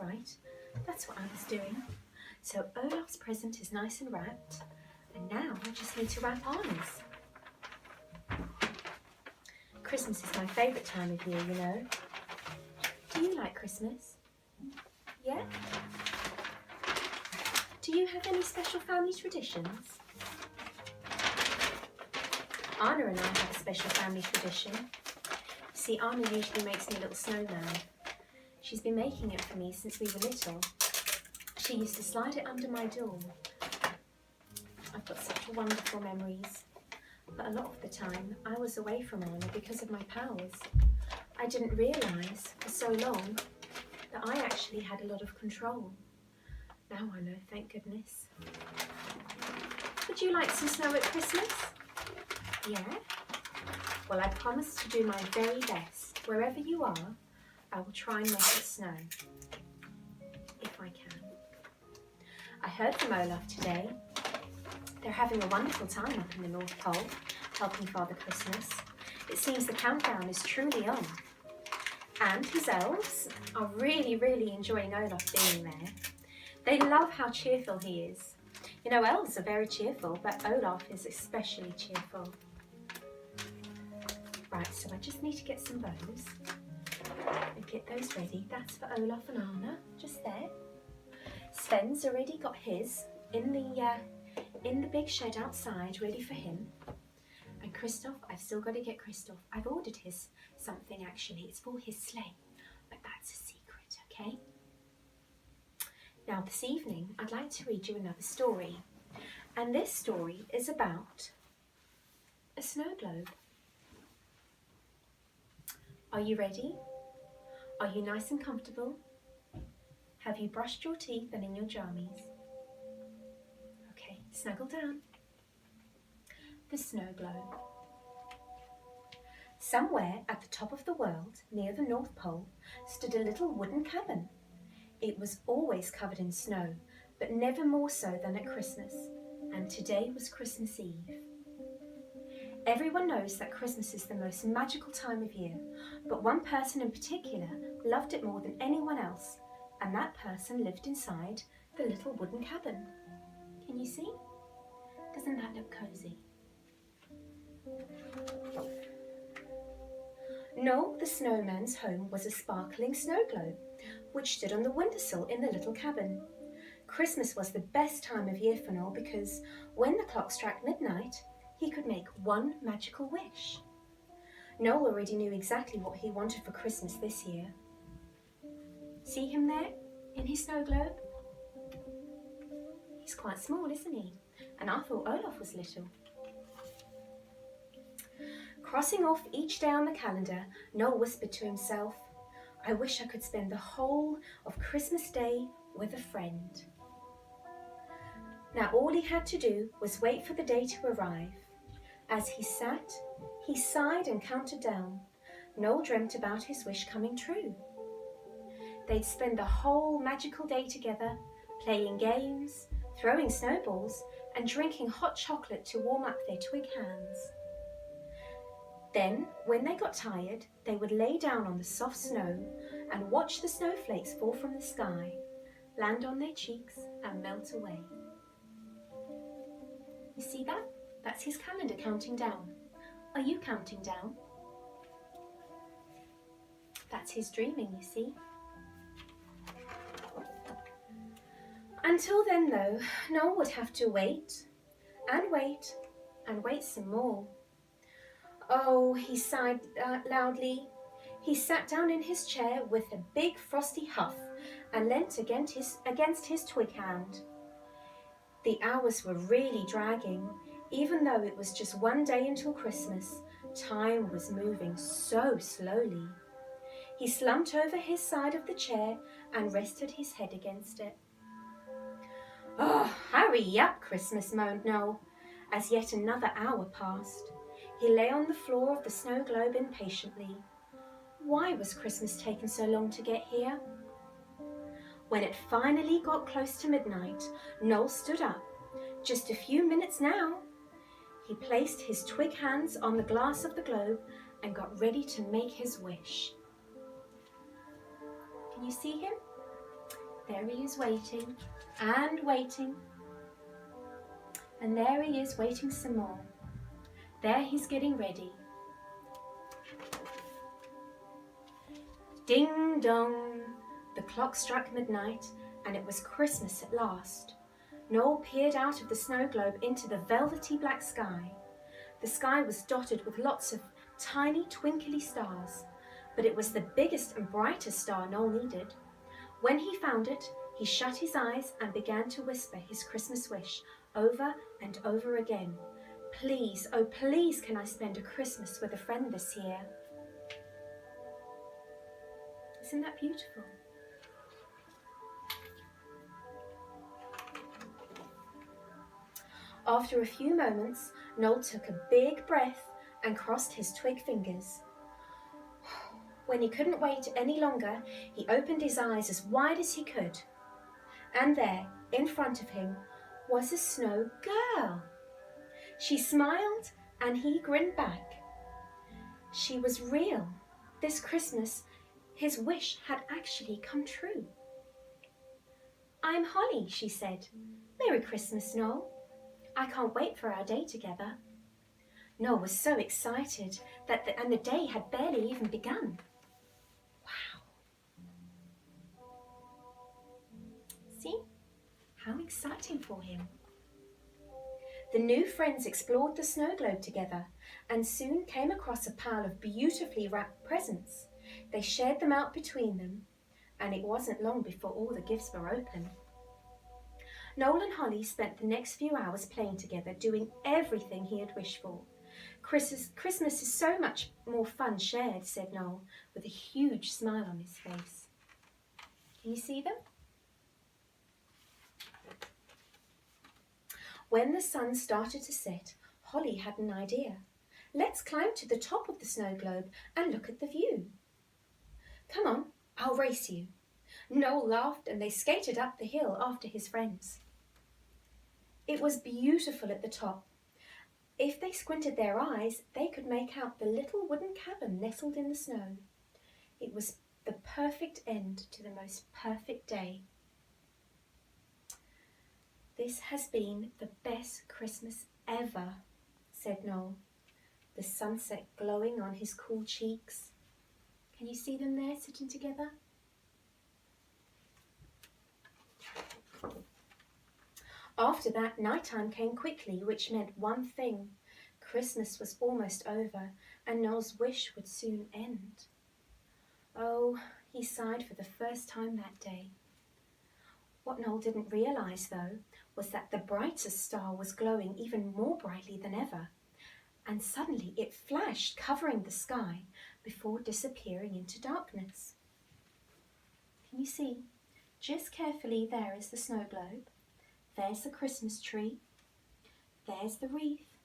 right. That's what I was doing. So Olaf's present is nice and wrapped, and now I just need to wrap Anna's. Christmas is my favourite time of year, you know. Do you like Christmas? Yeah? Do you have any special family traditions? Anna and I have a special family tradition. See, Anna usually makes me a little snowman. She's been making it for me since we were little. She used to slide it under my door. I've got such wonderful memories. But a lot of the time, I was away from Anna because of my powers. I didn't realise for so long that I actually had a lot of control. Now I know, thank goodness. Would you like some snow at Christmas? Yeah? Well, I promise to do my very best. Wherever you are, I will try and make it snow. If I can. I heard from Olaf today. They're having a wonderful time up in the North Pole, helping Father Christmas. It seems the countdown is truly on. And his elves are really, really enjoying Olaf being there. They love how cheerful he is. You know, elves are very cheerful, but Olaf is especially cheerful. Right, so I just need to get some bows and get those ready. That's for Olaf and Anna, just there. Sven's already got his in the big shed outside, ready for him. And Christoph, I've still got to get Christoph. I've ordered his something actually. It's for his sleigh, but that's a secret, okay? Now this evening, I'd like to read you another story. And this story is about a snow globe. Are you ready? Are you nice and comfortable? Have you brushed your teeth and in your jammies? Okay, snuggle down. The snow globe. Somewhere at the top of the world, near the North Pole, stood a little wooden cabin. It was always covered in snow, but never more so than at Christmas, and today was Christmas Eve. Everyone knows that Christmas is the most magical time of year, but one person in particular loved it more than anyone else, and that person lived inside the little wooden cabin. Can you see? Doesn't that look cozy? Noel the snowman's home was a sparkling snow globe, which stood on the windowsill in the little cabin. Christmas was the best time of year for Noel because when the clock struck midnight, he could make one magical wish. Noel already knew exactly what he wanted for Christmas this year. See him there in his snow globe? He's quite small, isn't he? And I thought Olaf was little. Crossing off each day on the calendar, Noel whispered to himself, I wish I could spend the whole of Christmas Day with a friend. Now all he had to do was wait for the day to arrive. As he sat, he sighed and counted down. Noel dreamt about his wish coming true. They'd spend the whole magical day together, playing games, throwing snowballs, and drinking hot chocolate to warm up their twig hands. Then, when they got tired, they would lay down on the soft snow and watch the snowflakes fall from the sky, land on their cheeks and melt away. You see that? That's his calendar counting down. Are you counting down? That's his dreaming, you see. Until then, though, Noel would have to wait and wait and wait some more. Oh, he sighed loudly. He sat down in his chair with a big frosty huff and leant against his twig hand. The hours were really dragging. Even though it was just one day until Christmas, time was moving so slowly. He slumped over his side of the chair and rested his head against it. Oh, hurry up, Christmas, moaned Noel, as yet another hour passed. He lay on the floor of the snow globe impatiently. Why was Christmas taking so long to get here? When it finally got close to midnight, Noel stood up. Just a few minutes now. He placed his twig hands on the glass of the globe and got ready to make his wish. Can you see him? There he is waiting and waiting. And there he is waiting some more. There he's getting ready. Ding dong! The clock struck midnight, and it was Christmas at last. Noel peered out of the snow globe into the velvety black sky. The sky was dotted with lots of tiny twinkly stars, but it was the biggest and brightest star Noel needed. When he found it, he shut his eyes and began to whisper his Christmas wish over and over again. Please, oh please, can I spend a Christmas with a friend this year? Isn't that beautiful? After a few moments, Noel took a big breath and crossed his twig fingers. When he couldn't wait any longer, he opened his eyes as wide as he could. And there, in front of him, was a snow girl. She smiled and he grinned back. She was real. This Christmas, his wish had actually come true. "I'm Holly," she said. "Merry Christmas, Noel. I can't wait for our day together." Noel was so excited that the day had barely even begun. Wow. See? How exciting for him. The new friends explored the snow globe together and soon came across a pile of beautifully wrapped presents. They shared them out between them, and it wasn't long before all the gifts were open. Noel and Holly spent the next few hours playing together, doing everything he had wished for. Christmas is so much more fun shared, said Noel, with a huge smile on his face. Can you see them? When the sun started to set, Holly had an idea. "Let's climb to the top of the snow globe and look at the view." "Come on, I'll race you." Noel laughed and they skated up the hill after his friends. It was beautiful at the top. If they squinted their eyes, they could make out the little wooden cabin nestled in the snow. It was the perfect end to the most perfect day. "This has been the best Christmas ever," said Noel, the sunset glowing on his cool cheeks. Can you see them there sitting together? After that, nighttime came quickly, which meant one thing. Christmas was almost over, and Noel's wish would soon end. Oh, he sighed for the first time that day. What Noel didn't realise, though, was that the brightest star was glowing even more brightly than ever, and suddenly it flashed, covering the sky before disappearing into darkness. Can you see? Just carefully, there is the snow globe. There's the Christmas tree. There's the wreath.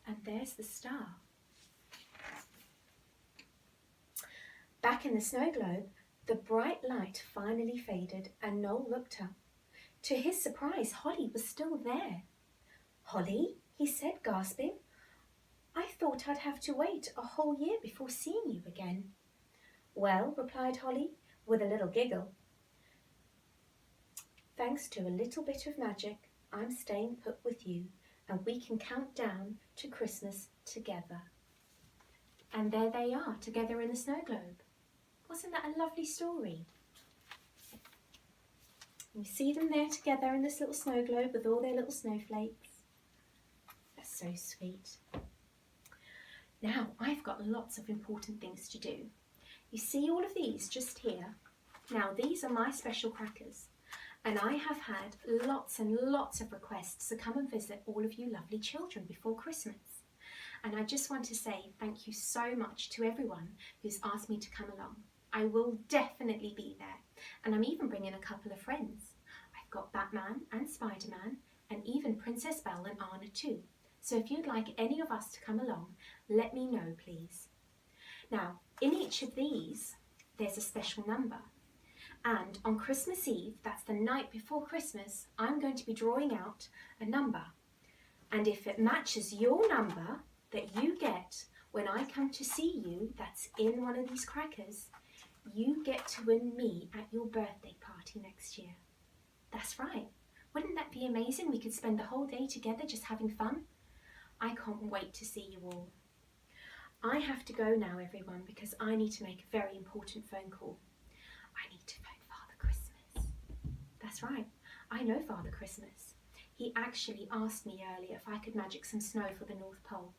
And there's the star. Back in the snow globe, the bright light finally faded and Noel looked up. To his surprise, Holly was still there. "Holly," he said, gasping, "I thought I'd have to wait a whole year before seeing you again." "Well," replied Holly, with a little giggle, "thanks to a little bit of magic, I'm staying put with you, and we can count down to Christmas together." And there they are, together in the snow globe. Wasn't that a lovely story? You see them there together in this little snow globe with all their little snowflakes. That's so sweet. Now, I've got lots of important things to do. You see all of these just here? Now, these are my special crackers, and I have had lots and lots of requests to come and visit all of you lovely children before Christmas. And I just want to say thank you so much to everyone who's asked me to come along. I will definitely be there, and I'm even bringing a couple of friends. I've got Batman and Spider-Man, and even Princess Belle and Anna too. So if you'd like any of us to come along, let me know, please. Now, in each of these, there's a special number. And on Christmas Eve, that's the night before Christmas, I'm going to be drawing out a number. And if it matches your number that you get when I come to see you, that's in one of these crackers, you get to win me at your birthday party. party next year. That's right. Wouldn't that be amazing? We could spend the whole day together just having fun. I can't wait to see you all. I have to go now, everyone, because I need to make a very important phone call. I need to phone Father Christmas. That's right. I know Father Christmas. He actually asked me earlier if I could magic some snow for the North Pole.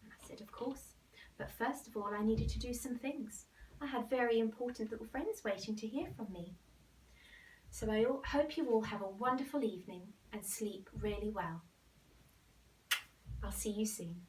And I said, of course. But first of all, I needed to do some things. I had very important little friends waiting to hear from me. So I hope you all have a wonderful evening and sleep really well. I'll see you soon.